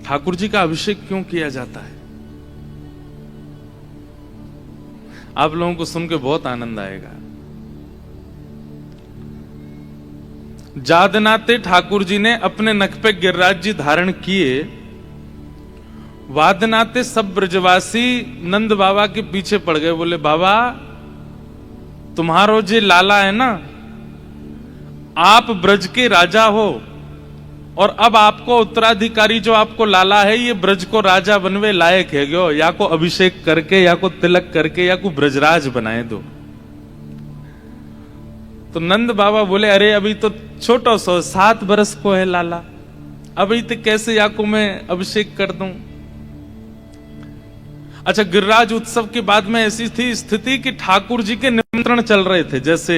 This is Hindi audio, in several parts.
ठाकुर जी का अभिषेक क्यों किया जाता है? आप लोगों को सुन के बहुत आनंद आएगा। जादनाते ठाकुर जी ने अपने नख पे गिरिराज जी धारण किए, वादनाते सब ब्रजवासी नंद बाबा के पीछे पड़ गए। बोले बाबा तुम्हारो जी लाला है ना, आप ब्रज के राजा हो और अब आपको उत्तराधिकारी जो आपको लाला है ये ब्रज को राजा बनवे लायक है गयो, या को अभिषेक करके या को तिलक करके या को ब्रजराज बनाए दो। तो नंद बाबा बोले अरे अभी तो छोटो सो 7 बरस को है लाला, अभी तो कैसे या को मैं अभिषेक कर दूं। अच्छा, गिरिराज उत्सव के बाद में ऐसी थी स्थिति कि ठाकुर जी के निमंत्रण चल रहे थे। जैसे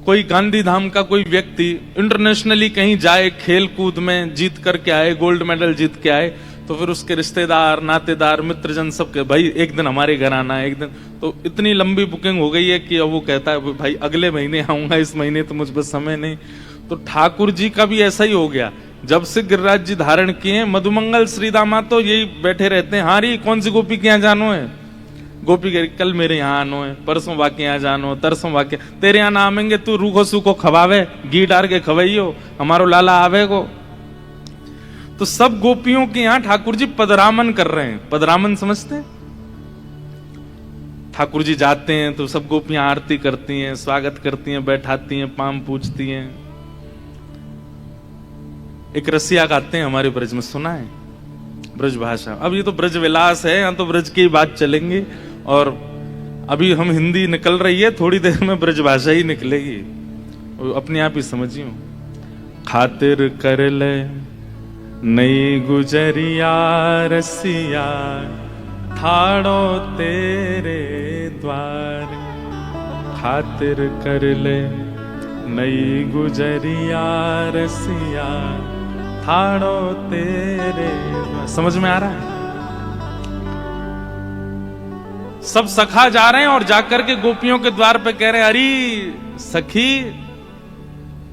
कोई गांधीधाम का कोई व्यक्ति इंटरनेशनली कहीं जाए, खेल कूद में जीत करके आए, गोल्ड मेडल जीत के आए, तो फिर उसके रिश्तेदार नातेदार मित्रजन सबके भाई एक दिन हमारे घर आना है, एक दिन। तो इतनी लंबी बुकिंग हो गई है कि अब वो कहता है भाई अगले महीने आऊंगा, इस महीने तो मुझ पर समय नहीं। तो ठाकुर जी का भी ऐसा ही हो गया। जब से गिरिराज जी धारण किए, मधुमंगल श्रीदामा तो यही बैठे रहते हैं, हाँ री कौन सी गोपी के यहाँ जानो है, गोपी के कल मेरे यहाँ आनो है, परसों वाके यहाँ जानो, तरसों वाके तेरे यहाँ ना आवेंगे, तू रूखो सूखो खवावे, घी डार के खवाइयो, हमारो लाला आवे को। तो सब गोपियों के यहाँ ठाकुर जी पदरामन कर रहे हैं। पदरामन समझते हैं? ठाकुर जी जाते हैं तो सब गोपियां आरती करती हैं, स्वागत करती हैं, बैठाती हैं, पाम पूछती हैं। एक रसिया गाते हैं हमारे ब्रज में, सुना है? ब्रज भाषा। अब ये तो ब्रज विलास है, यहाँ तो ब्रज की बात चलेंगी, और अभी हम हिंदी निकल रही है, थोड़ी देर में ब्रज भाषा ही निकलेगी, अपने आप ही समझियो। खातिर कर ले नई गुजरिया रसिया, ठाड़ो तेरे द्वार। खातिर कर ले नई गुजरिया रसिया, ठाड़ो तेरे द्वार। समझ में आ रहा है? सब सखा जा रहे हैं और जाकर के गोपियों के द्वार पे कह रहे हैं अरे सखी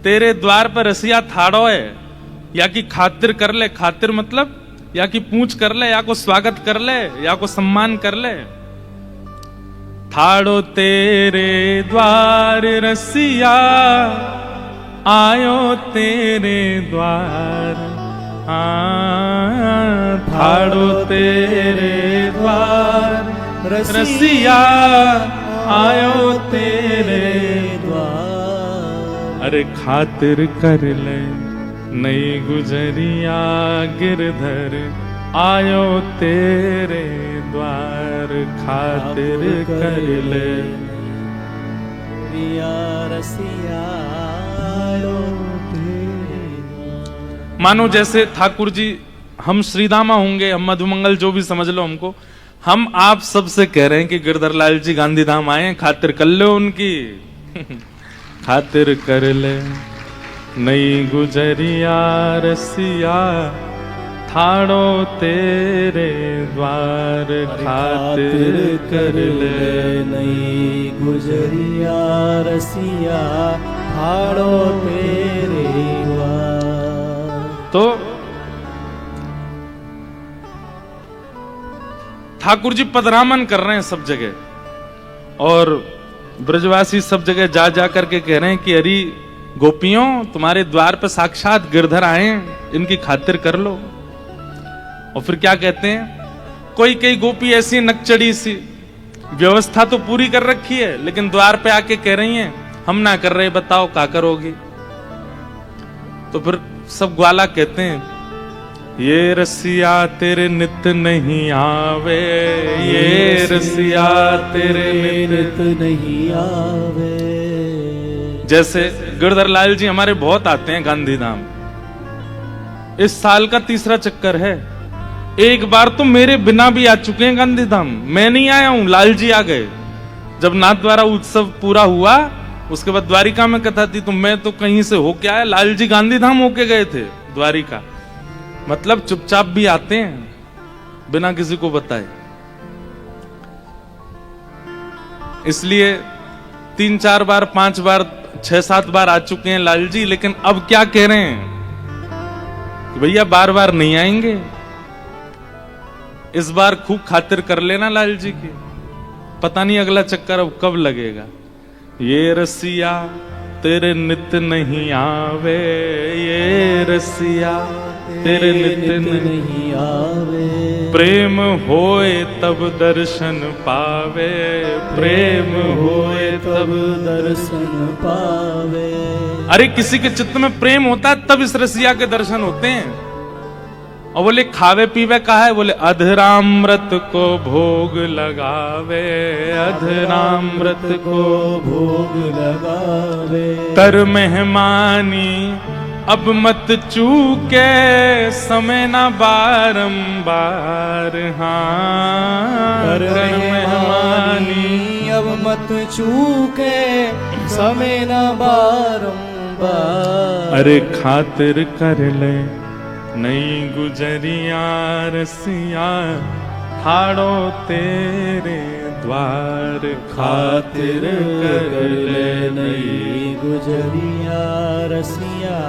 तेरे द्वार पर रसिया ठाड़ो है, या कि खातिर कर ले। खातिर मतलब या कि पूछ कर ले, या को स्वागत कर ले, या को सम्मान कर ले। ठाड़ो तेरे द्वार रसिया, आयो तेरे द्वार। ठाड़ो तेरे द्वार रसिया, आयो तेरे द्वार। अरे खातिर कर ले नई गुजरिया गिरधर, आयो तेरे द्वार। खातिर कर ले रसिया, आयो तेरे द्वार। मानो जैसे ठाकुर जी हम श्रीदामा होंगे, हम मधुमंगल, जो भी समझ लो हमको, हम आप सबसे कह रहे हैं कि गिरधर लाल जी गांधीधाम आए, खातिर कर लो उनकी। खातिर कर ले नई गुजरिया रसिया, ठाड़ो तेरे द्वार। खातिर कर ले नई गुजरिया रसिया, ठाड़ो तेरे द्वार। तो ठाकुर जी पदरामन कर रहे हैं सब जगह, और ब्रजवासी सब जगह जा जा करके कह रहे हैं कि अरे गोपियों तुम्हारे द्वार पर साक्षात गिरधर आए, इनकी खातिर कर लो। और फिर क्या कहते हैं, कोई कई गोपी ऐसी नकचड़ी सी, व्यवस्था तो पूरी कर रखी है, लेकिन द्वार पे आके कह रही हैं हम ना कर रहे, बताओ क्या करोगी। तो फिर सब ग्वाला कहते हैं ये रसिया तेरे नित नहीं आवे, ये रसिया तेरे नित नहीं आवे। जैसे गिरधर लाल जी हमारे बहुत आते हैं गांधीधाम, इस साल का 3रा चक्कर है। एक बार तो मेरे बिना भी आ चुके हैं गांधीधाम, मैं नहीं आया हूं, लाल जी आ गए। जब नाथद्वारा उत्सव पूरा हुआ, उसके बाद द्वारिका में कथा थी, तो मैं तो कहीं से होके आया, लाल जी गांधीधाम होके गए थे द्वारिका। मतलब चुपचाप भी आते हैं बिना किसी को बताए। इसलिए 3-4 बार 5 बार 6-7 बार आ चुके हैं लाल जी, लेकिन अब क्या कह रहे हैं, कि भैया बार बार नहीं आएंगे, इस बार खूब खातिर कर लेना लाल जी की, पता नहीं अगला चक्कर अब कब लगेगा। ये रसिया तेरे नित नहीं आवे, ये रसिया तेरे नित नहीं आवे, प्रेम होए तब दर्शन पावे, प्रेम होए तब दर्शन पावे। अरे किसी के चित्त में प्रेम होता है तब इस रसिया के दर्शन होते हैं। और बोले खावे पीवे का है, बोले अधरामृत को भोग लगावे, अधरामृत को भोग लगावे। कर मेहमानी अब मत चूके, समय ना बारंबार, हाँ कर मेहमानी अब मत चूके, समय ना बारंबार। अरे खातिर कर ले नई गुजरिया रसिया, ठाड़ो तेरे द्वार, खातिर कर ले नई गुजरिया रसिया,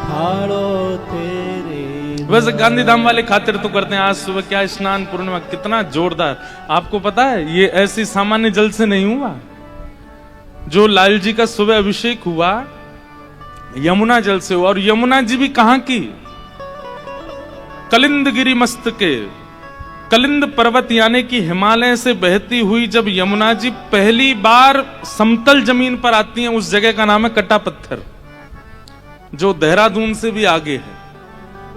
ठाड़ो तेरे। वैसे गांधी धाम वाले खातिर तो करते हैं। आज सुबह क्या स्नान पूर्णिमा, कितना जोरदार। आपको पता है ये ऐसी सामान्य जल से नहीं हुआ, जो लाल जी का सुबह अभिषेक हुआ यमुना जल से हुआ। और यमुना जी भी कहां की, कलिंदगिरी मस्तके, कलिंद पर्वत यानी कि हिमालय से बहती हुई जब यमुना जी पहली बार समतल जमीन पर आती हैं, उस जगह का नाम है कटा पत्थर, जो देहरादून से भी आगे है।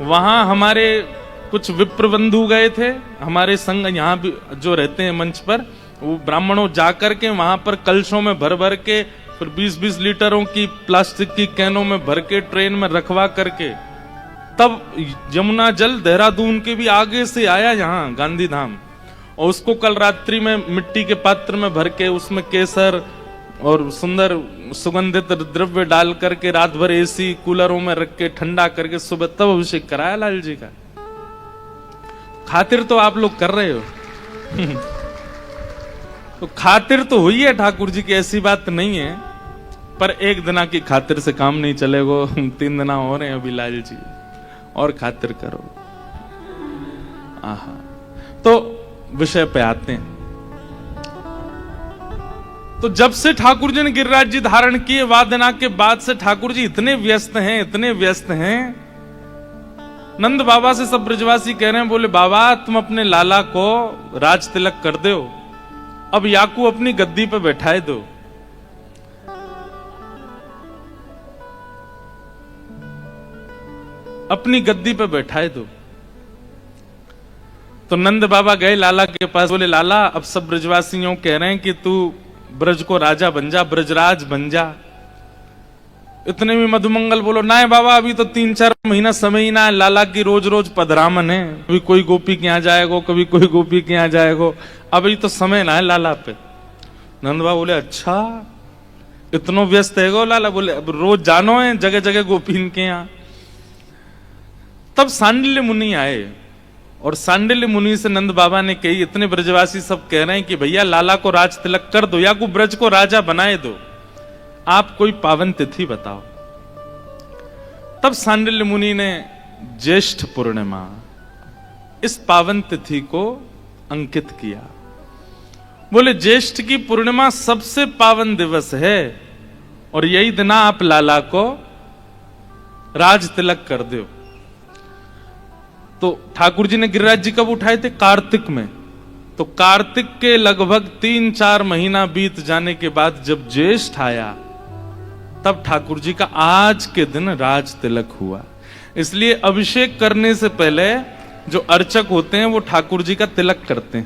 वहां हमारे कुछ विप्र बंधु गए थे, हमारे संग यहाँ भी जो रहते हैं मंच पर, वो ब्राह्मणों जाकर के वहां पर कलशों में भर भर के, फिर 20-20 लीटरों की प्लास्टिक की कैनों में भर के ट्रेन में रखवा करके, तब यमुना जल देहरादून के भी आगे से आया यहाँ गांधी धाम। और उसको कल रात्रि में मिट्टी के पात्र में भर के, उसमें केसर और सुंदर सुगंधित द्रव्य डाल करके रात भर एसी कूलरों में रख के ठंडा करके सुबह तब अभिषेक कराया लाल जी का। खातिर तो आप लोग कर रहे हो तो खातिर तो हुई है ठाकुर जी की, ऐसी बात नहीं है, पर एक दिना की खातिर से काम नहीं चलेगा। 3 दिना हो रहे हैं अभी लाल जी, और खातिर करो। आहा, तो विषय पे आते हैं। तो जब से ठाकुर जी ने गिरिराज जी धारण किए वादना के बाद से ठाकुर जी इतने व्यस्त हैं, इतने व्यस्त हैं। नंद बाबा से सब ब्रजवासी कह रहे हैं, बोले बाबा तुम अपने लाला को राज तिलक कर दो, अब याकू अपनी गद्दी पे बैठाए दो। अपनी गद्दी पे बैठाए दो। तो नंद बाबा गए लाला के पास, बोले लाला अब सब ब्रजवासियों कह रहे हैं कि तू ब्रज को राजा बन जा, ब्रजराज बन जा। इतने में मधुमंगल बोलो ना बाबा अभी तो 3-4 महीना समय ही ना है, लाला की रोज रोज पधरामन है, कभी कोई गोपी के यहाँ जाएगो, कभी कोई गोपी के यहाँ जाएगो, अभी तो समय ना है लाला पे। नंद बाबा बोले अच्छा इतनो व्यस्त है गो लाला, बोले अब रोज जानो है जगह जगह गोपी के यहाँ। तब सांडिल्य मुनि आए और सांडिल्य मुनि से नंद बाबा ने कही, इतने ब्रजवासी सब कह रहे हैं कि भैया लाला को राज तिलक कर दो या को ब्रज को राजा बनाए दो, आप कोई पावन तिथि बताओ। तब सांडिल्य मुनि ने ज्येष्ठ पूर्णिमा इस पावन तिथि को अंकित किया। बोले ज्येष्ठ की पूर्णिमा सबसे पावन दिवस है और यही दिन आप लाला को राज तिलक कर दो। तो ठाकुर जी ने गिरिराज जी कब उठाए थे? कार्तिक में। तो कार्तिक के लगभग 3-4 महीना बीत जाने के बाद जब ज्येष्ठ आया तब ठाकुर जी का आज के दिन राज तिलक हुआ। इसलिए अभिषेक करने से पहले जो अर्चक होते हैं वो ठाकुर जी का तिलक करते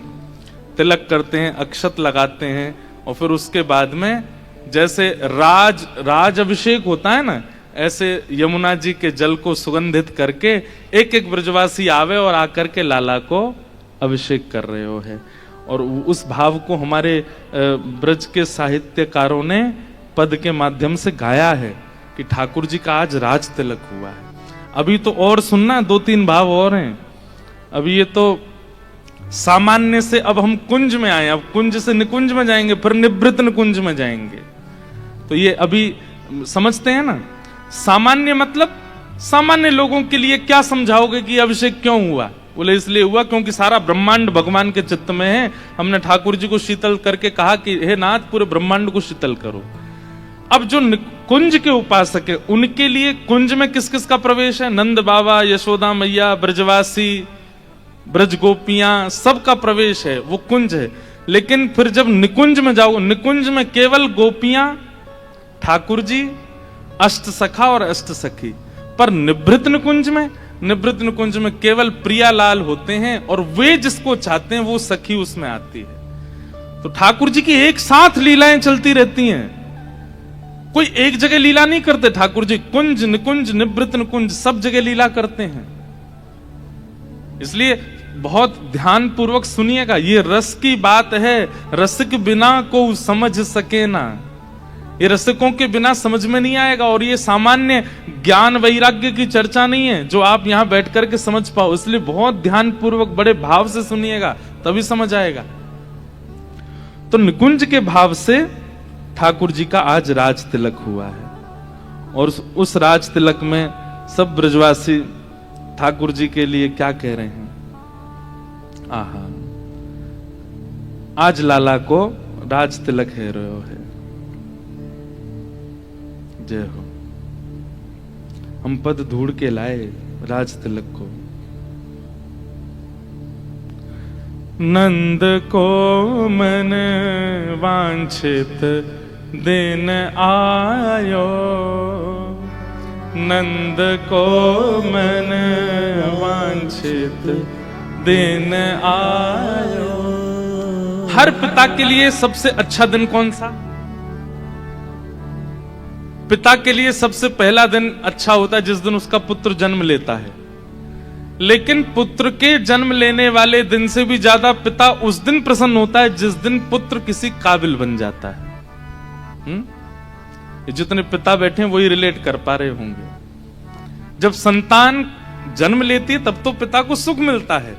हैं, अक्षत लगाते हैं और फिर उसके बाद में जैसे राज अभिषेक होता है ना, ऐसे यमुना जी के जल को सुगंधित करके एक एक ब्रजवासी आवे और आकर के लाला को अभिषेक कर रहे हो है। और उस भाव को हमारे ब्रज के साहित्यकारों ने पद के माध्यम से गाया है कि ठाकुर जी का आज राज तिलक हुआ है। अभी तो और सुनना 2-3 भाव और हैं। अभी ये तो सामान्य से अब हम कुंज में आए, अब कुंज से निकुंज में जाएंगे, फिर निवृत्त निकुंज में जाएंगे। तो ये अभी समझते हैं ना, सामान्य मतलब सामान्य लोगों के लिए क्या समझाओगे कि अभिषेक क्यों हुआ? बोले इसलिए हुआ क्योंकि सारा ब्रह्मांड भगवान के चित्त में है। हमने ठाकुर जी को शीतल करके कहा कि हे नाथ, पूरे ब्रह्मांड को शीतल करो। अब जो कुंज के उपासक है उनके लिए कुंज में किस किस का प्रवेश है? नंद बाबा, यशोदा मैया, ब्रजवासी, ब्रज गोपियां, सबका प्रवेश है, वो कुंज है। लेकिन फिर जब निकुंज में जाओ, निकुंज में केवल गोपियां, ठाकुर जी, अष्ट सखा और अष्ट सखी। पर निभृत निकुंज में, निभृत निकुंज में केवल प्रियालाल होते हैं और वे जिसको चाहते हैं वो सखी उसमें आती है। तो ठाकुर जी की एक साथ लीलाएं चलती रहती हैं, कोई एक जगह लीला नहीं करते ठाकुर जी। कुंज, निकुंज, निभृत निकुंज सब जगह लीला करते हैं। इसलिए बहुत ध्यान पूर्वक सुनिएगा, ये रस की बात है। रसिक बिना को समझ सके ना, ये रसिकों के बिना समझ में नहीं आएगा। और ये सामान्य ज्ञान वैराग्य की चर्चा नहीं है जो आप यहां बैठ करके समझ पाओ। इसलिए बहुत ध्यान पूर्वक बड़े भाव से सुनिएगा, तभी समझ आएगा। तो निकुंज के भाव से ठाकुर जी का आज राज तिलक हुआ है। और उस राज तिलक में सब ब्रजवासी ठाकुर जी के लिए क्या कह रहे हैं? आहा, आज लाला को राज तिलक है रहो है। जय हो। हम पद ढूंढ के लाए राज तिलक को। नंद को मन वांछित दिन आयो, नंद को मन वांछित दिन आयो। हर पिता के लिए सबसे अच्छा दिन कौन सा? पिता के लिए सबसे पहला दिन अच्छा होता है जिस दिन उसका पुत्र जन्म लेता है। लेकिन पुत्र के जन्म लेने वाले दिन से भी ज्यादा पिता उस दिन प्रसन्न होता है जिस दिन पुत्र किसी काबिल बन जाता है। जितने पिता बैठे हैं वही रिलेट कर पा रहे होंगे। जब संतान जन्म लेती है तब तो पिता को सुख मिलता है,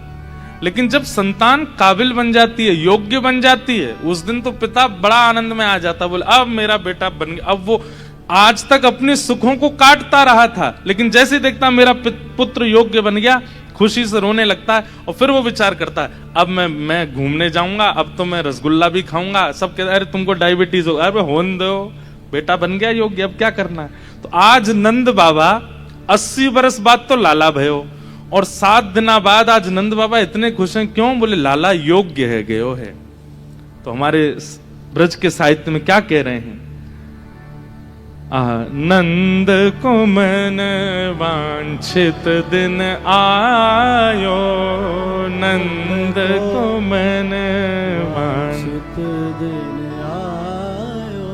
लेकिन जब संतान काबिल बन जाती है, योग्य बन जाती है, उस दिन तो पिता बड़ा आनंद में आ जाता, बोले अब मेरा बेटा बन गया। अब वो आज तक अपने सुखों को काटता रहा था, लेकिन जैसे देखता मेरा पुत्र योग्य बन गया, खुशी से रोने लगता है। और फिर वो विचार करता है अब मैं घूमने जाऊंगा, अब तो मैं रसगुल्ला भी खाऊंगा। सब कहते अरे तुमको डायबिटीज होगा, अरे होने दो, बेटा बन गया योग्य, अब क्या करना है। तो आज नंद बाबा 80 बरस बाद तो लाला भयो, और 7 दिना बाद आज नंद बाबा इतने खुश हैं। क्यों? बोले लाला योग्य है, गयो है। तो हमारे ब्रज के साहित्य में क्या कह रहे हैं? नंद को मन वांछित दिन आयो, नंद को मन वांछित दिन आयो।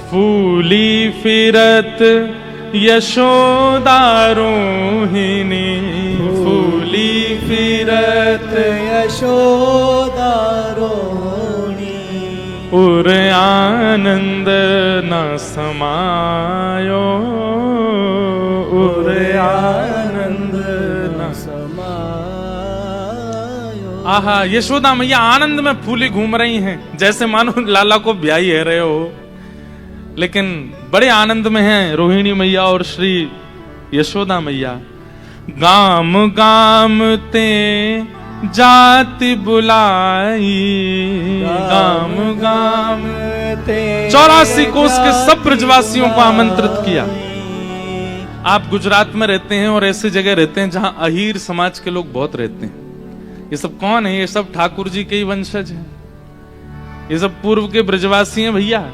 फूली फिरत यशोदा रोहिणी, फूली फिरत यशोदा रोहिणी। उर आनंद न समायो, उर आनंद न समायो। आहा, यशोदा मैया आनंद में फूली घूम रही हैं, जैसे मानो लाला को ब्याही है रहे हो, लेकिन बड़े आनंद में हैं रोहिणी मैया और श्री यशोदा मैया। गाम गाम ते जाति बुलाई, गाम गाम ते 84 कोस के सब ब्रजवासियों को आमंत्रित किया। आप गुजरात में रहते हैं और ऐसी जगह रहते हैं जहां अहीर समाज के लोग बहुत रहते हैं। ये सब कौन है? ये सब ठाकुर जी के ही वंशज हैं, ये सब पूर्व के ब्रजवासी हैं भैया।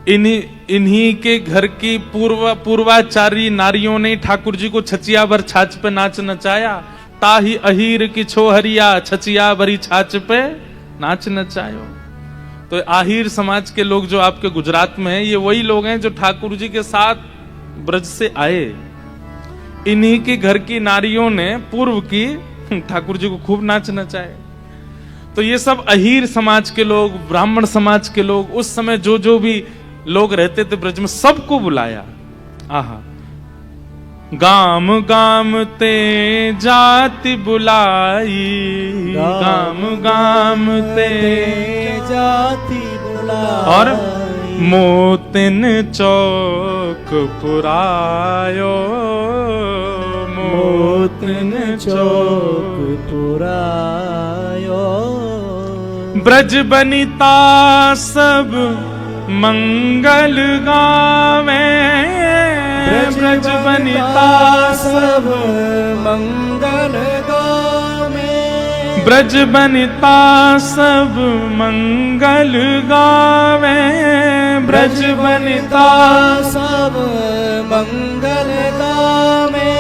इन्हीं के घर की पूर्वाचारी नारियों ने ठाकुर जी को छचिया भर छाछ पे नाच नचाया। ताही अहीर की छोहरिया, छचिया भरी छाछ पे नाच नचायो। तो आहिर समाज के लोग जो आपके गुजरात में हैं, ये वही लोग हैं जो ठाकुर जी के साथ ब्रज से आए। इन्हीं के घर की नारियों ने पूर्व की ठाकुर जी को खूब नाच नचाए। तो ये सब अहीर समाज के लोग, ब्राह्मण समाज के लोग, उस समय जो भी लोग रहते थे ब्रज में, सबको बुलाया। आहा, गाम गाम ते जाति बुलाई, गाम गाम ते जाति बुलाई। और मोतिन चौरासी चौक पुरायो, मोतन चौक पुरायो। ब्रज बनिता सब मंगल गावे, ब्रज बनिता सब मंगल गावे। ब्रज बनिता सब मंगल गावे, ब्रज बनिता सब मंगल गावे।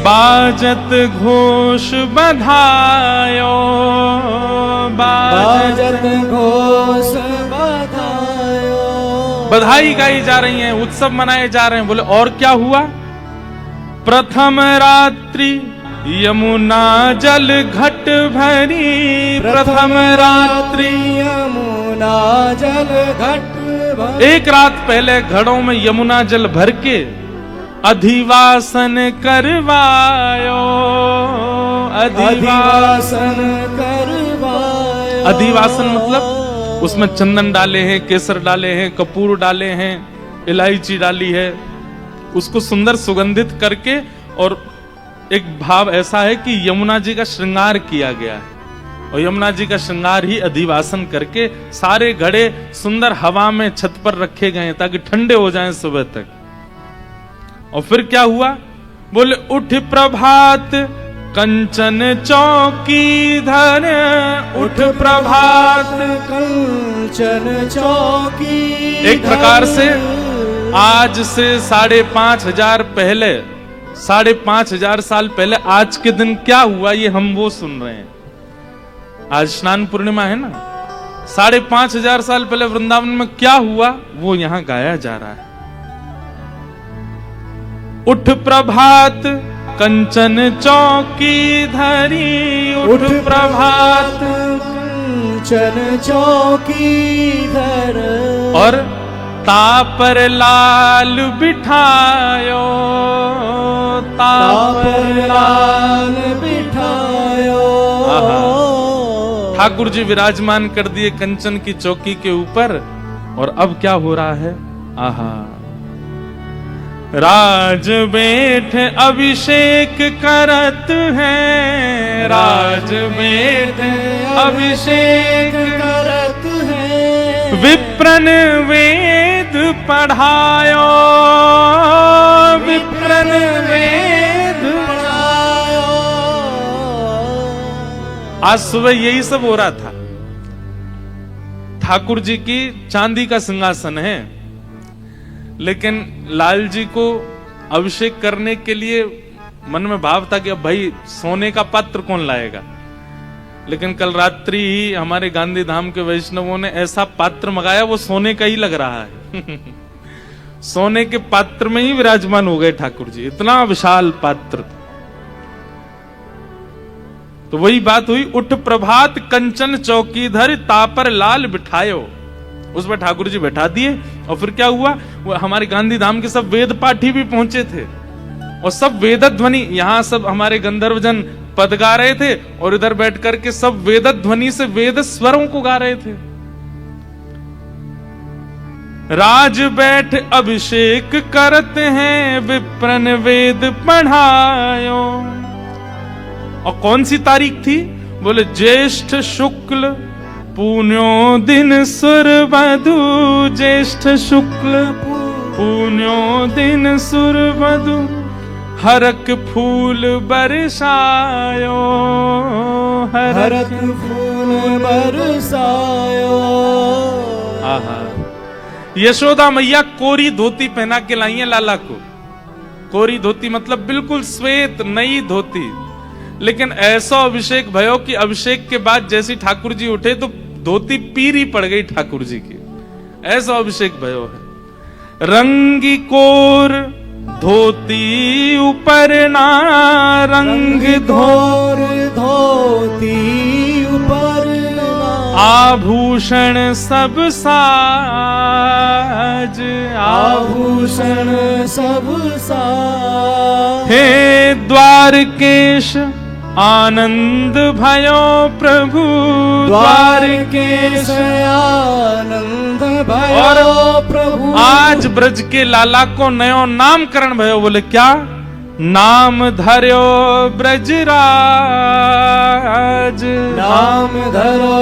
बाजत घोष बधायो, बाजत घोष बधायो। बधाई गाई जा रही है, उत्सव मनाए जा रहे हैं। बोले और क्या हुआ? प्रथम रात्रि यमुना जल घट भरी, प्रथम रात्रि यमुना जल घट भरी। एक रात पहले घड़ों में यमुना जल भर के अधिवासन करवायो, अधिवासन करवायो। अधिवासन मतलब उसमें चंदन डाले हैं, केसर डाले हैं, कपूर डाले हैं, इलायची डाली है, उसको सुंदर सुगंधित करके। और एक भाव ऐसा है कि यमुना जी का श्रृंगार किया गया है, और यमुना जी का श्रृंगार ही अधिवासन करके सारे घड़े सुंदर हवा में छत पर रखे गए ताकि ठंडे हो जाएं सुबह तक। और फिर क्या हुआ? बोले उठ प्रभात कंचन चौकी धर, उठ प्रभात कंचन चौकी। एक प्रकार से आज से 5,500 पहले, 5,500 साल पहले आज के दिन क्या हुआ ये हम वो सुन रहे हैं। आज स्नान पूर्णिमा है ना, 5,500 साल पहले वृंदावन में क्या हुआ वो यहां गाया जा रहा है। उठ प्रभात कंचन चौकी धरी, उठ प्रभात कंचन चौकी धर। और तापर लाल बिठायो, तापर लाल बिठायो। ठाकुर जी विराजमान कर दिए कंचन की चौकी के ऊपर। और अब क्या हो रहा है? आहा, राज बैठ अभिषेक करत है, राज बैठ अभिषेक करत है। विप्रन वेद पढ़ायो, विप्रन वेद पढ़ायो। आज सुबह यही सब हो रहा था। ठाकुर जी की चांदी का सिंहासन है, लेकिन लाल जी को अभिषेक करने के लिए मन में भाव था कि अब भाई सोने का पात्र कौन लाएगा। लेकिन कल रात्रि ही हमारे गांधी धाम के वैष्णवों ने ऐसा पात्र मंगाया, वो सोने का ही लग रहा है। सोने के पात्र में ही विराजमान हो गए ठाकुर जी, इतना विशाल पात्र। तो वही बात हुई, उठ प्रभात कंचन चौकीधर तापर लाल बिठायो। उस पर ठाकुर जी बैठा दिए। और फिर क्या हुआ? वो हमारे गांधी धाम के सब वेद पाठी भी पहुंचे थे, और सब वेद ध्वनि, यहां सब हमारे गंधर्वजन पद गा रहे थे, और इधर बैठ करके सब वेद ध्वनि से वेद स्वरों को गा रहे थे। राज बैठ अभिषेक करते हैं, विप्रन वेद पढ़ायो। और कौन सी तारीख थी? बोले ज्येष्ठ शुक्ल पुण्यो दिन सुरवधु, ज्येष्ठ शुक्ल पुण्यो दिन सुरवधु, हरक फूल बरसायो, हरक फूल बरसायो। आहा, यशोदा मैया कोरी धोती पहना के लाई है लाला को। कोरी धोती मतलब बिल्कुल श्वेत नई धोती। लेकिन ऐसा अभिषेक भयो कि अभिषेक के बाद जैसी ठाकुर जी उठे तो धोती पीरी पड़ गई ठाकुर जी की, ऐसा अभिषेक भयो है। रंगी कोर धोती ऊपर ना, रंग धोर धोती ऊपर ना। आभूषण सब साज, आभूषण सब साज। हे द्वारकेश आनंद भयो प्रभु द्वारकेश आनंद भयो और प्रभु। आज ब्रज के लाला को नयो नामकरण भयो। बोले क्या? नाम धर्यो ब्रजराज, नाम धरो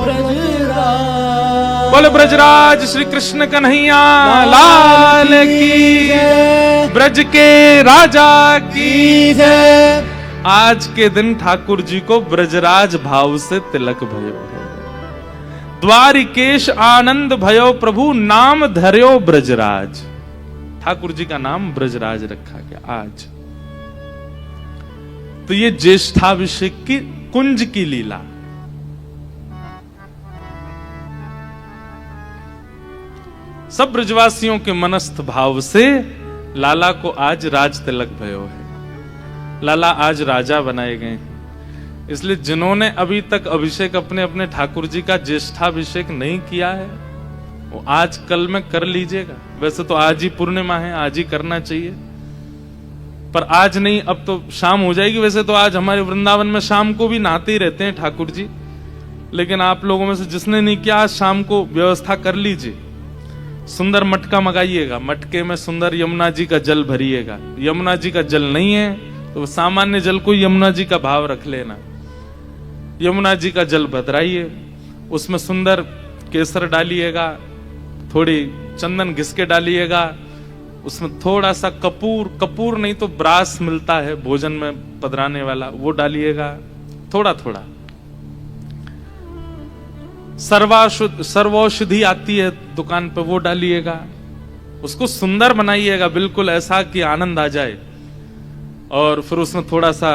ब्रजराज। बोले ब्रजराज श्री कृष्ण कन्हैया लाल की जय, ब्रज के राजा की। जय। आज के दिन ठाकुर जी को ब्रजराज भाव से तिलक भयो है। द्वारिकेश आनंद भयो प्रभु नाम धर्यो ब्रजराज। ठाकुर जी का नाम ब्रजराज रखा गया आज। तो ये ज्येष्ठाभिषेक की कुंज की लीला। सब ब्रजवासियों के मनस्थ भाव से लाला को आज राज तिलक भयो है। लाला आज राजा बनाए गए हैं। इसलिए जिन्होंने अभी तक अभिषेक अपने अपने ठाकुर जी का ज्येष्ठाभिषेक नहीं किया है वो आज कल में कर लीजिएगा। वैसे तो आज ही पूर्णिमा है, आज ही करना चाहिए, पर आज नहीं, अब तो शाम हो जाएगी। वैसे तो आज हमारे वृंदावन में शाम को भी नहाते ही रहते हैं ठाकुर जी, लेकिन आप लोगों में से जिसने नहीं किया आज शाम को व्यवस्था कर लीजिए। सुंदर मटका मंगाइएगा, मटके में सुंदर यमुना जी का जल भरिएगा। यमुना जी का जल नहीं है तो सामान्य जल को यमुना जी का भाव रख लेना। यमुना जी का जल भदराइए, उसमें सुंदर केसर डालिएगा, थोड़ी चंदन घिस के डालिएगा, उसमें थोड़ा सा कपूर, कपूर नहीं तो ब्रास मिलता है भोजन में पधराने वाला, वो डालिएगा थोड़ा थोड़ा। सर्वौषधि आती है दुकान पे, वो डालिएगा। उसको सुंदर बनाइएगा बिल्कुल ऐसा कि आनंद आ जाए। और फिर उसमें थोड़ा सा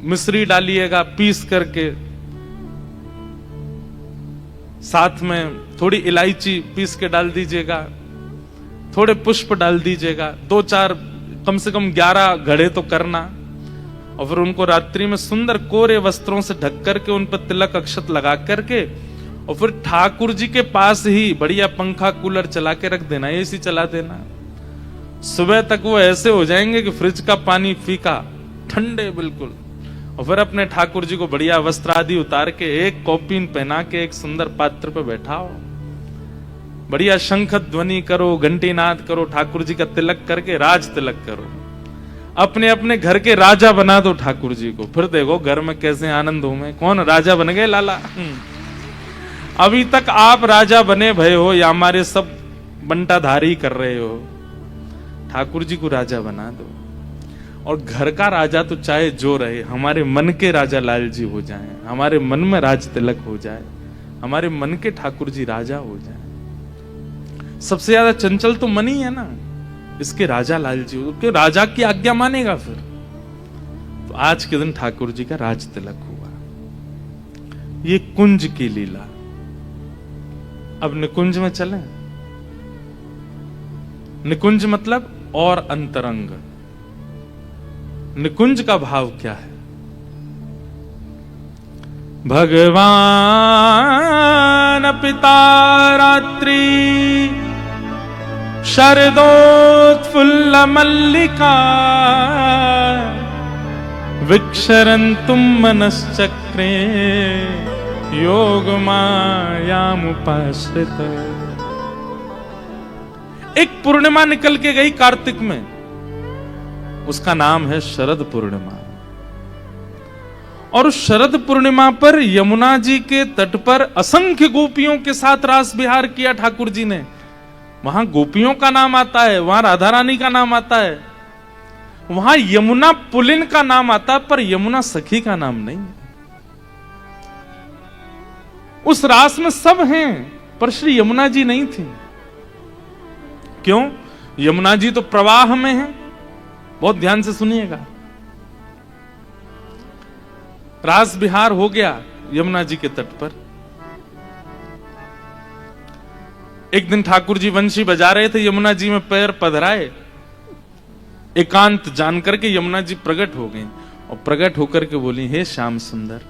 मिश्री डालिएगा पीस करके, साथ में थोड़ी इलायची पीस के डाल दीजिएगा, थोड़े पुष्प डाल दीजिएगा, 2-4 कम से कम 11 घड़े तो करना। और फिर उनको रात्रि में सुंदर कोरे वस्त्रों से ढक करके उन पर तिलक अक्षत लगा करके और फिर ठाकुर जी के पास ही बढ़िया पंखा कूलर चला के रख देना, एसी चला देना। सुबह तक वो ऐसे हो जाएंगे कि फ्रिज का पानी फीका, ठंडे बिल्कुल। और फिर अपने ठाकुर जी को बढ़िया वस्त्र आदि उतार के एक कौपीन पहना के एक सुंदर पात्र पे बैठाओ, बढ़िया शंख ध्वनि करो, घंटी नाद करो, ठाकुर जी का तिलक करके राज तिलक करो। अपने अपने घर के राजा बना दो ठाकुर जी को, फिर देखो घर में कैसे आनंद हो। में कौन राजा बन गए? लाला। अभी तक आप राजा बने भय हो या हमारे सब बंटाधारी कर रहे हो? ठाकुर जी को राजा बना दो। और घर का राजा तो चाहे जो रहे, हमारे मन के राजा लाल जी हो जाएं, हमारे मन में राज तिलक हो जाए, हमारे मन के ठाकुर जी राजा हो जाए। सबसे ज्यादा चंचल तो मन ही है ना, इसके राजा लाल जी हो, क्यों? राजा की आज्ञा मानेगा फिर। तो आज के दिन ठाकुर जी का राज तिलक हुआ। ये कुंज की लीला। अब निकुंज में चलें। निकुंज मतलब और अंतरंग। निकुंज का भाव क्या है? भगवान पिता रात्रि शरदोत्फुल्ल मल्लिका विक्षरन्तुम मनश्चक्रे योग मायामुपाश्रित। एक पूर्णिमा निकल के गई कार्तिक में, उसका नाम है शरद पूर्णिमा। और उस शरद पूर्णिमा पर यमुना जी के तट पर असंख्य गोपियों के साथ रास विहार किया ठाकुर जी ने। वहां गोपियों का नाम आता है, वहां राधा रानी का नाम आता है, वहां यमुना पुलिन का नाम आता है, पर यमुना सखी का नाम नहीं। उस रास में सब हैं, पर श्री यमुना जी नहीं थी। क्यों? यमुना जी तो प्रवाह में है। बहुत ध्यान से सुनिएगा। रास विहार हो गया यमुना जी के तट पर। एक दिन ठाकुर जी वंशी बजा रहे थे, यमुना जी में पैर पधराए। एकांत जान करके यमुना जी प्रकट हो गई और प्रकट होकर के बोली, हे श्याम सुंदर,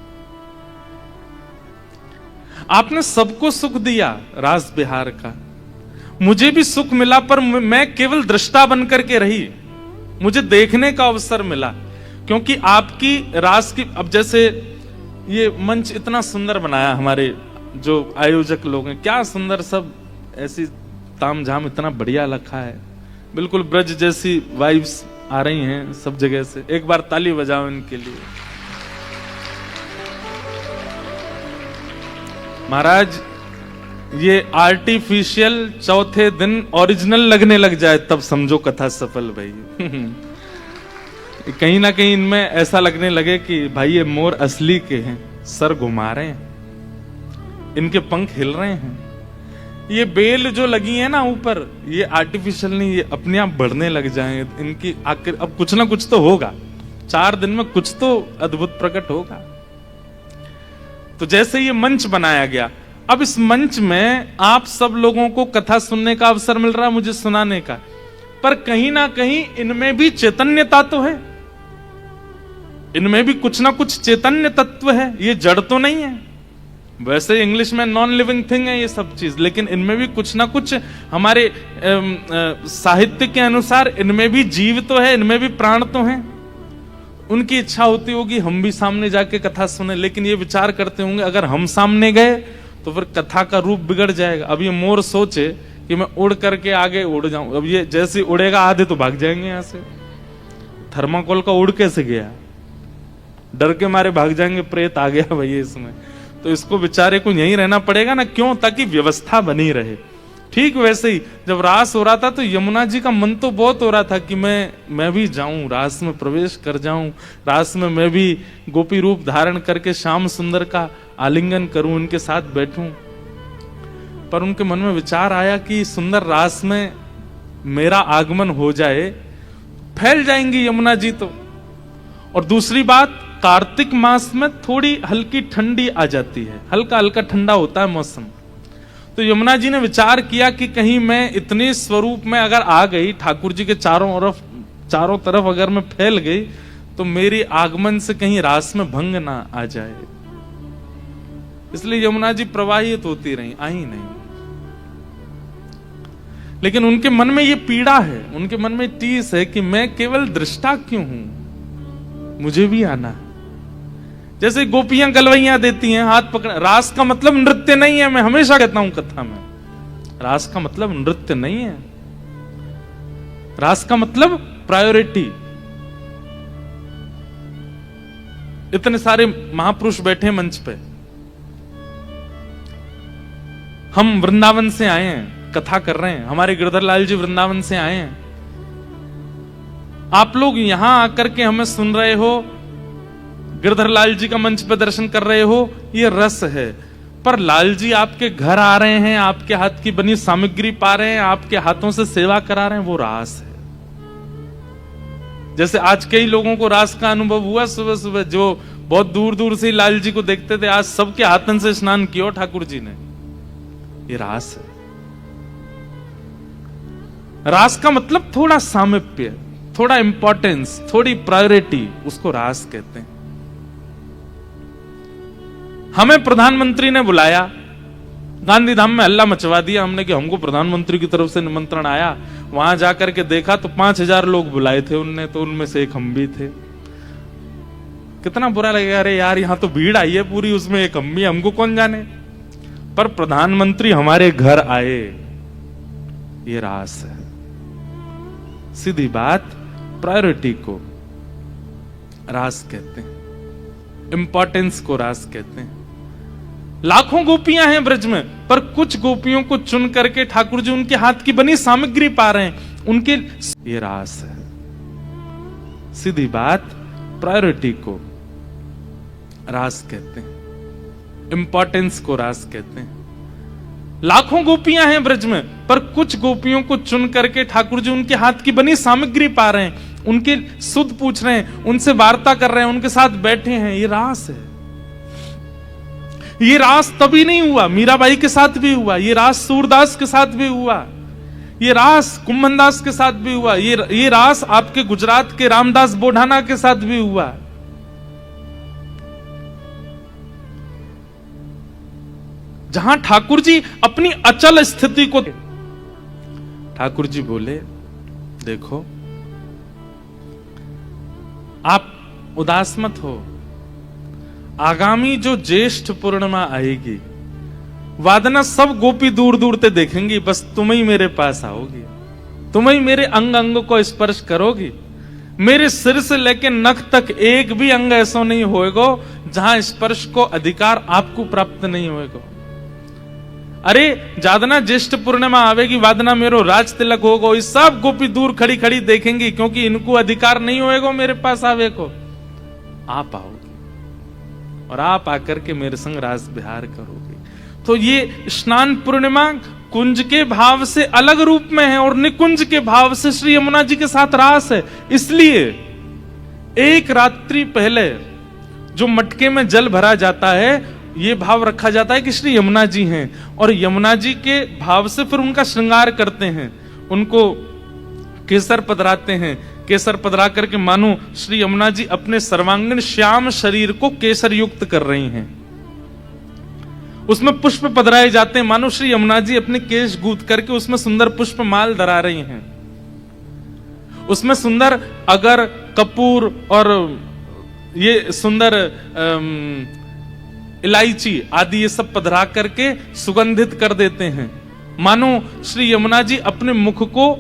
आपने सबको सुख दिया रास विहार का, मुझे भी सुख मिला, पर मैं केवल दृष्टा बनकर के रही। मुझे देखने का अवसर मिला, क्योंकि आपकी रास की, अब जैसे ये मंच इतना सुंदर बनाया हमारे जो आयोजक लोग हैं, क्या सुंदर सब ऐसी तामझाम इतना बढ़िया रखा है, बिल्कुल ब्रज जैसी वाइब्स आ रही हैं सब जगह से। एक बार ताली बजाओ इनके लिए। महाराज ये आर्टिफिशियल चौथे दिन ओरिजिनल लगने लग जाए तब समझो कथा सफल भाई। कहीं ना कहीं इनमें ऐसा लगने लगे कि भाई ये मोर असली के हैं, सर घुमा रहे हैं, इनके पंख हिल रहे हैं। ये बेल जो लगी है ना ऊपर, ये आर्टिफिशियल नहीं, ये अपने आप बढ़ने लग जाएं इनकी। आखिर अब कुछ ना कुछ तो होगा, 4 दिन में कुछ तो अद्भुत प्रकट होगा। तो जैसे ये मंच बनाया गया, अब इस मंच में आप सब लोगों को कथा सुनने का अवसर मिल रहा है, मुझे सुनाने का, पर कहीं ना कहीं इनमें भी चैतन्यता तो है, इनमें भी कुछ ना कुछ चैतन्य तत्व है, ये जड़ तो नहीं है। वैसे इंग्लिश में नॉन लिविंग थिंग है ये सब चीज, लेकिन इनमें भी कुछ ना कुछ, हमारे साहित्य के अनुसार इनमें भी जीव तो है, इनमें भी प्राण तो है। उनकी इच्छा होती होगी हम भी सामने जाके कथा सुने, लेकिन ये विचार करते होंगे अगर हम सामने गए तो फिर कथा का रूप बिगड़ जाएगा। अब ये मोर सोचे कि मैं उड़ करके आगे उड़ जाऊं, अब ये जैसे उड़ेगा आधे तो भाग जाएंगे यहां से। थर्माकोल का उड़ कैसे गया, डर के मारे भाग जाएंगे, प्रेत आ गया भैया इसमें। तो इसको बेचारे को यहीं रहना पड़ेगा ना, क्यों? ताकि व्यवस्था बनी रहे। ठीक वैसे ही जब रास हो रहा था तो यमुना जी का मन तो बहुत हो रहा था कि मैं भी जाऊं, रास में प्रवेश कर जाऊं, रास में मैं भी गोपी रूप धारण करके श्याम सुंदर का आलिंगन करूं, उनके साथ बैठूं। पर उनके मन में विचार आया कि सुंदर रास में मेरा आगमन हो जाए, फैल जाएंगी यमुना जी तो। और दूसरी बात, कार्तिक मास में थोड़ी हल्की ठंडी आ जाती है, हल्का हल्का ठंडा होता है मौसम। तो यमुना जी ने विचार किया कि कहीं मैं इतने स्वरूप में अगर आ गई, ठाकुर जी के चारों तरफ अगर मैं फैल गई, तो मेरी आगमन से कहीं रास में भंग ना आ जाए। इसलिए यमुना जी प्रवाहित होती रही, आई नहीं। लेकिन उनके मन में ये पीड़ा है, उनके मन में टीस है कि मैं केवल दृष्टा क्यों हूं, मुझे भी आना है। जैसे गोपियां गलवैया देती हैं, हाथ पकड़। रास का मतलब नृत्य नहीं है, मैं हमेशा कहता हूं कथा में, रास का मतलब नृत्य नहीं है। रास का मतलब प्रायोरिटी। इतने सारे महापुरुष बैठे मंच पे, हम वृंदावन से आए हैं, कथा कर रहे हैं, हमारे गिरधर लाल जी वृंदावन से आए हैं। आप लोग यहां आकर के हमें सुन रहे हो, गिरधर लाल जी का मंच पे दर्शन कर रहे हो, ये रस है। पर लाल जी आपके घर आ रहे हैं, आपके हाथ की बनी सामग्री पा रहे हैं, आपके हाथों से सेवा करा रहे हैं, वो रास है। जैसे आज कई लोगों को रास का अनुभव हुआ सुबह सुबह, जो बहुत दूर दूर से लाल जी को देखते थे, आज सबके हाथन से स्नान किया ठाकुर जी ने। ये रास है। रास का मतलब थोड़ा सामिप्य, थोड़ा इंपॉर्टेंस, थोड़ी प्रायोरिटी, उसको रास कहते हैं। हमें प्रधानमंत्री ने बुलाया, गांधीधाम में हल्ला मचवा दिया हमने कि हमको प्रधानमंत्री की तरफ से निमंत्रण आया। वहां जाकर के देखा तो 5000 लोग बुलाए थे उनने, तो उनमें से एक हम भी थे। कितना बुरा लगेगा, अरे यार यहां तो भीड़ आई है पूरी, उसमें एक हम भी, हमको कौन जाने। पर प्रधानमंत्री हमारे घर आए, ये रास है। सीधी बात, प्रायोरिटी को रास कहते हैं, इंपॉर्टेंस को रास कहते हैं। लाखों गोपियां हैं ब्रज में, पर कुछ गोपियों को चुन करके ठाकुर जी उनके हाथ की बनी सामग्री पा रहे हैं, उनके, ये रास है। सीधी बात, प्रायोरिटी को रास कहते हैं, इंपॉर्टेंस को रास कहते हैं। लाखों गोपियां हैं ब्रज में, पर कुछ गोपियों को चुन करके ठाकुर जी उनके हाथ की बनी सामग्री पा रहे हैं, उनके सुध पूछ रहे हैं, उनसे वार्ता कर रहे हैं, उनके साथ बैठे हैं, ये रास है। ये रास तभी नहीं हुआ, मीराबाई के साथ भी हुआ, ये रास सूरदास के साथ भी हुआ, ये रास कुंभनदास के साथ भी हुआ, ये रास आपके गुजरात के रामदास बोढ़ाना के साथ भी हुआ। जहां ठाकुर जी अपनी अचल स्थिति को, ठाकुर जी बोले देखो आप उदास मत हो। आगामी जो ज्येष्ठ पूर्णिमा आएगी, वादना सब गोपी दूर दूर से देखेंगी, बस तुम ही मेरे पास आओगी, तुम ही मेरे अंग अंग को स्पर्श करोगी। मेरे सिर से लेके नख तक एक भी अंग ऐसा नहीं होएगा जहां स्पर्श को अधिकार आपको प्राप्त नहीं होएगा। अरे जादना ज्येष्ठ पूर्णिमा आवेगी, वादना मेरो राज तिलक होगा, ये सब गोपी दूर खड़ी खड़ी देखेंगी, क्योंकि इनको अधिकार नहीं होएगा मेरे पास आवे को। आप आओगे और आप आकर के मेरे संग रास विहार करोगे। तो ये स्नान पूर्णिमा कुंज के भाव से अलग रूप में है और निकुंज के भाव से श्री यमुना जी के साथ रास है। इसलिए एक रात्रि पहले जो मटके में जल भरा जाता है, ये भाव रखा जाता है कि श्री यमुना जी हैं, और यमुना जी के भाव से फिर उनका श्रृंगार करते हैं, उनको केसर पधराते हैं। केसर पधरा करके मानो श्री यमुना जी अपने सर्वांगीण श्याम शरीर को केसर युक्त कर रही हैं। उसमें पुष्प पधराए जाते हैं, मानो श्री यमुना जी अपने केश गूंथ करके उसमें सुंदर पुष्प माल धरा रही हैं। उसमें सुंदर अगर, कपूर और ये सुंदर इलायची आदि ये सब पधरा करके सुगंधित कर देते हैं, मानो श्री यमुना जी अपने मुख को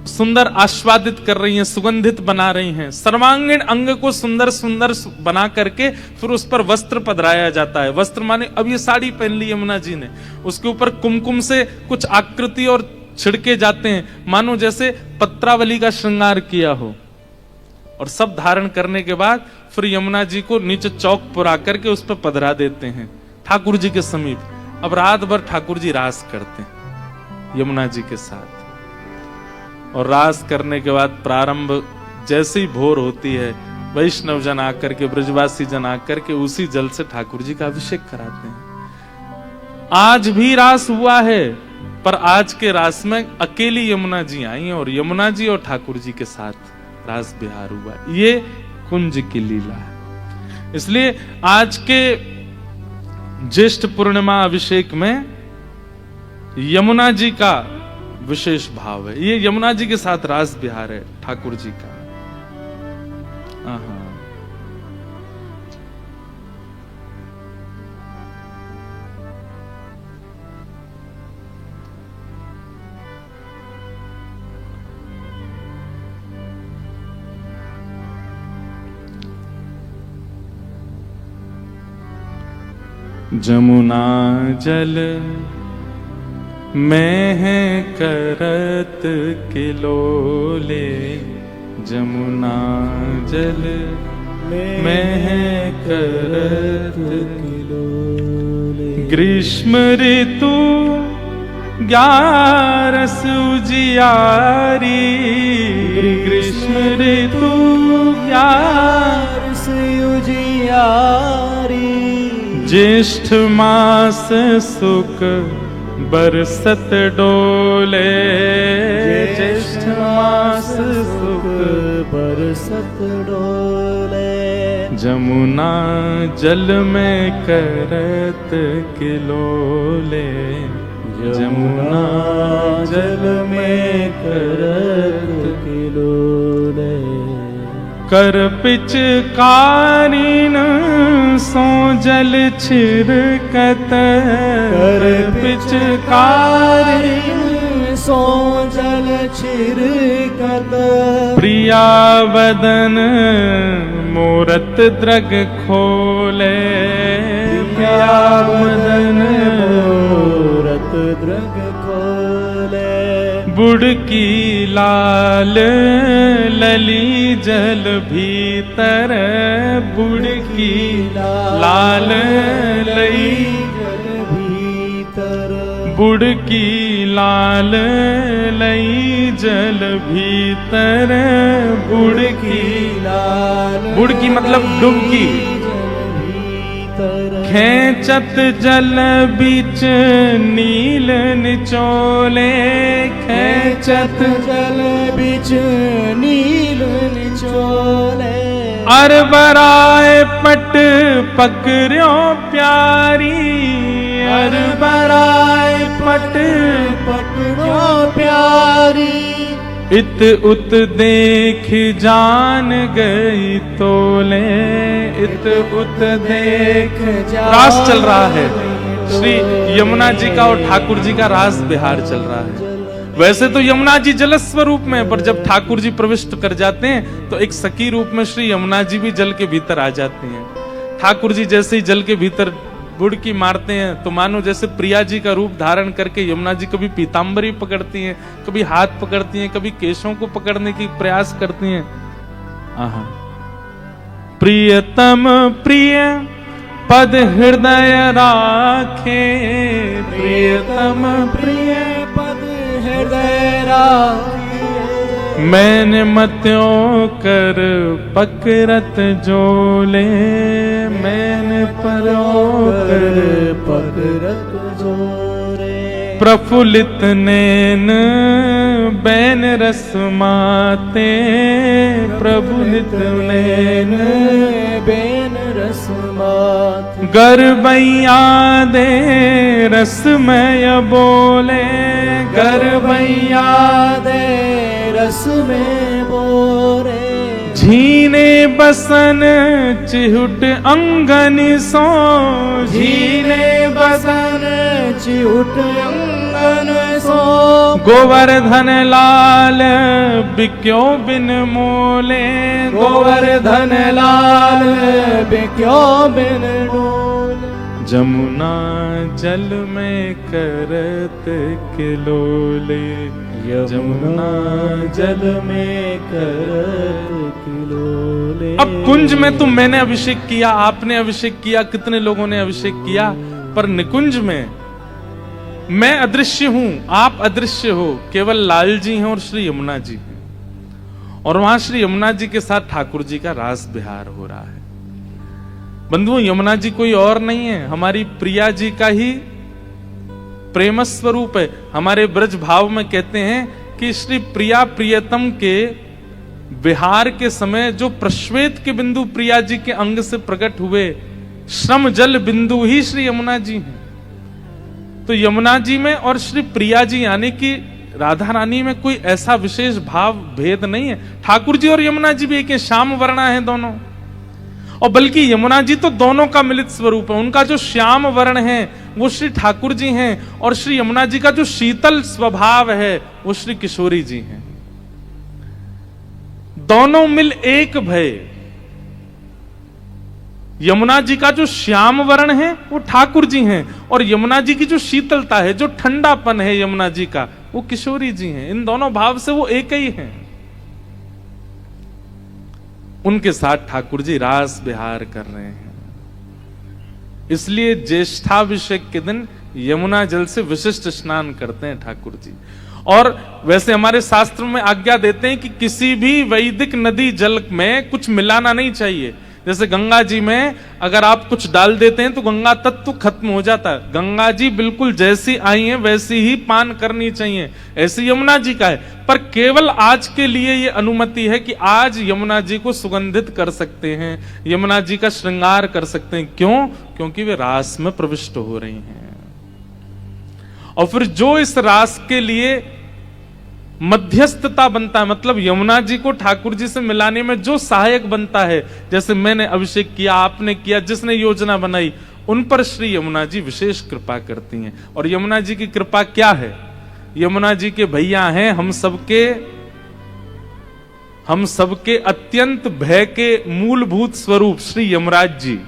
सुंदर आस्वादित कर रही हैं, सुगंधित बना रही हैं। सर्वांगीण अंग को सुंदर सुंदर बना करके फिर उस पर वस्त्र पधराया जाता है। वस्त्र माने अब ये साड़ी पहन ली यमुना जी ने, उसके ऊपर कुमकुम से कुछ आकृति और छिड़के जाते हैं, मानो जैसे पत्रावली का श्रृंगार किया हो। और सब धारण करने के बाद फिर यमुना जी को नीचे चौक पुरा करके उस पर पधरा देते हैं ठाकुर जी के समीप। अब रात भर ठाकुर जी रास करते हैं यमुना जी के साथ, और रास करने के बाद प्रारंभ जैसे ही भोर होती है, वैष्णव जन आकर के, ब्रजवासी जन आकर के उसी जल से ठाकुर जी का अभिषेक कराते हैं। आज भी रास हुआ है, पर आज के रास में अकेली यमुना जी आई और यमुना जी और ठाकुर जी के साथ रास विहार हुआ। ये कुंज की लीला है। इसलिए आज के ज्येष्ठ पूर्णिमा अभिषेक में यमुना जी का विशेष भाव है। ये यमुना जी के साथ रास विहार है ठाकुर जी का। जमुना जल मैं है करत किलोले, जमुना जल मैं है करत किलोले। ग्रीष्म ऋतु ग्यारस उजियारी, ग्रीष्म ऋतु ग्यारस उजियारी। ज्येष्ठ मास सुख बरसत डोले, ज्येष्ठ मास सुख बरसत डोले। जमुना जल में करत किलोले, जमुना जल में करत किलोले। कर पिचकारीन सो जल छिड़कत, कर पिचकारीन सो जल छिड़कत। प्रिया वदन मूरत द्रग खोले, प्रिया वदन मूरत द्रग खोले। बुड़की लाल लली जल भीतर, बुड़की लाल लली जल भीतर। बुड़की लाल लई जल भीतर, बुड़की लाल, बुड़की मतलब डुबकी। खेचत जल बीच नील निचोले, खेचत जल बीच नील निचोले। अरबराए पट पकड़ो प्यारी, अरबराए पट पकड़ो प्यारी। इत उत देख जान गई तोले, इत उत देख रास चल रहा है श्री यमुना जी का और ठाकुर जी का रास बिहार चल रहा है। वैसे तो यमुना जी जल स्वरूप में, पर जब ठाकुर जी प्रविष्ट कर जाते हैं तो एक सखी रूप में श्री यमुना जी भी जल के भीतर आ जाती हैं। ठाकुर जी जैसे ही जल के भीतर बुड़की मारते हैं तो मानो जैसे प्रिया जी का रूप धारण करके यमुना जी कभी पीताम्बरी पकड़ती हैं, कभी हाथ पकड़ती हैं, कभी केशों को पकड़ने की प्रयास करती हैं। आहा, प्रियतम प्रिय पद हृदय राखे, प्रियतम प्रिय पद हृदय राखे, मैंने मत्यों कर पकड़त जोले, मैंने परों कर पकड़त जोरे, प्रफुल्लित नैन बैन रस माते, प्रफुल्लित नैन बेन रस मात, गरबैया दे रसमय बोले, गरबैया दे रस में बोरे, झीने बसन चिहुट अंगन सो, झीने बसन चिहुट अंगन सो, गोवर्धन लाल बिक्यो बिन मोले, गोवर्धन लाल बिक्यो बिन डोले, जमुना जल में करत किलोले, जमुना जल में करत किलोले। अब कुंज में तो मैंने अभिषेक किया, आपने अभिषेक किया, कितने लोगों ने अभिषेक किया, पर निकुंज में मैं अदृश्य हूं, आप अदृश्य हो, केवल लाल जी हैं और श्री यमुना जी हैं, और वहां श्री यमुना जी के साथ ठाकुर जी का रास बिहार हो रहा है। बंधुओं, यमुना जी कोई और नहीं है, हमारी प्रिया जी का ही प्रेम स्वरूप है। हमारे ब्रज भाव में कहते हैं कि श्री प्रिया प्रियतम के विहार के समय जो प्रश्वेत के बिंदु प्रिया जी के अंग से प्रकट हुए, श्रम जल बिंदु ही श्री यमुना जी हैं। तो यमुना जी में और श्री प्रिया जी यानी कि राधा रानी में कोई ऐसा विशेष भाव भेद नहीं है। ठाकुर जी और यमुना जी भी एक है, श्याम वर्णा है दोनों, और बल्कि यमुना जी तो दोनों का मिलित स्वरूप है। उनका जो श्याम वर्ण है वो श्री ठाकुर जी हैं, और श्री यमुना जी का जो शीतल स्वभाव है वो श्री किशोरी जी हैं। दोनों मिल एक भय। यमुना जी का जो श्याम वर्ण है वो ठाकुर जी हैं, और यमुना जी की जो शीतलता है, जो ठंडापन है यमुना जी का, वो किशोरी जी हैं। इन दोनों भाव से वो एक ही हैं। उनके साथ ठाकुर जी रास बिहार कर रहे हैं। इसलिए ज्येष्ठाभिषेक के दिन यमुना जल से विशिष्ट स्नान करते हैं ठाकुर जी। और वैसे हमारे शास्त्र में आज्ञा देते हैं कि किसी भी वैदिक नदी जल में कुछ मिलाना नहीं चाहिए। जैसे गंगा जी में अगर आप कुछ डाल देते हैं तो गंगा तत्व खत्म हो जाता है। गंगा जी बिल्कुल जैसी आई हैं वैसी ही पान करनी चाहिए, ऐसी यमुना जी का है। पर केवल आज के लिए ये अनुमति है कि आज यमुना जी को सुगंधित कर सकते हैं, यमुना जी का श्रृंगार कर सकते हैं। क्यों? क्योंकि वे रास में प्रविष्ट हो रही हैं। और फिर जो इस रास के लिए मध्यस्थता बनता है, मतलब यमुना जी को ठाकुर जी से मिलाने में जो सहायक बनता है, जैसे मैंने अभिषेक किया, आपने किया, जिसने योजना बनाई, उन पर श्री यमुना जी विशेष कृपा करती हैं। और यमुना जी की कृपा क्या है? यमुना जी के भैया हैं हम सबके अत्यंत भय के मूलभूत स्वरूप श्री यमराज जी।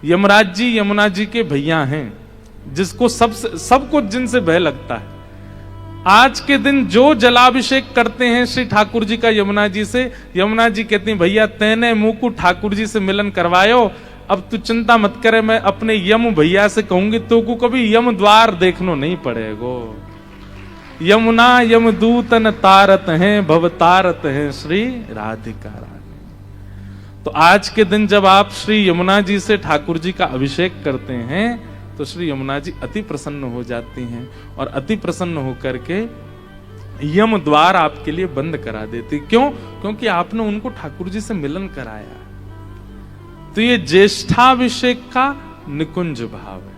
यमराज जी यमुना जी के भैया हैं, जिसको सबको जिनसे भय लगता है। आज के दिन जो जलाभिषेक करते हैं श्री ठाकुर जी का यमुना जी से, यमुना जी कहती हैं भैया तेने मुंह को ठाकुर जी से मिलन करवायो, अब तू चिंता मत करे, मैं अपने यम भैया से कहूंगी तो को कभी यम द्वार देखनो नहीं पड़ेगो। यमुना यम दूतन तारत हैं भव तारत हैं श्री राधिका रानी। तो आज के दिन जब आप श्री यमुना जी से ठाकुर जी का अभिषेक करते हैं तो श्री यमुना जी अति प्रसन्न हो जाती हैं, और अति प्रसन्न होकर के यम द्वार आपके लिए बंद करा देती। क्यों? क्योंकि आपने उनको ठाकुर जी से मिलन कराया। तो ये ज्येष्ठाभिषेक का निकुंज भाव है।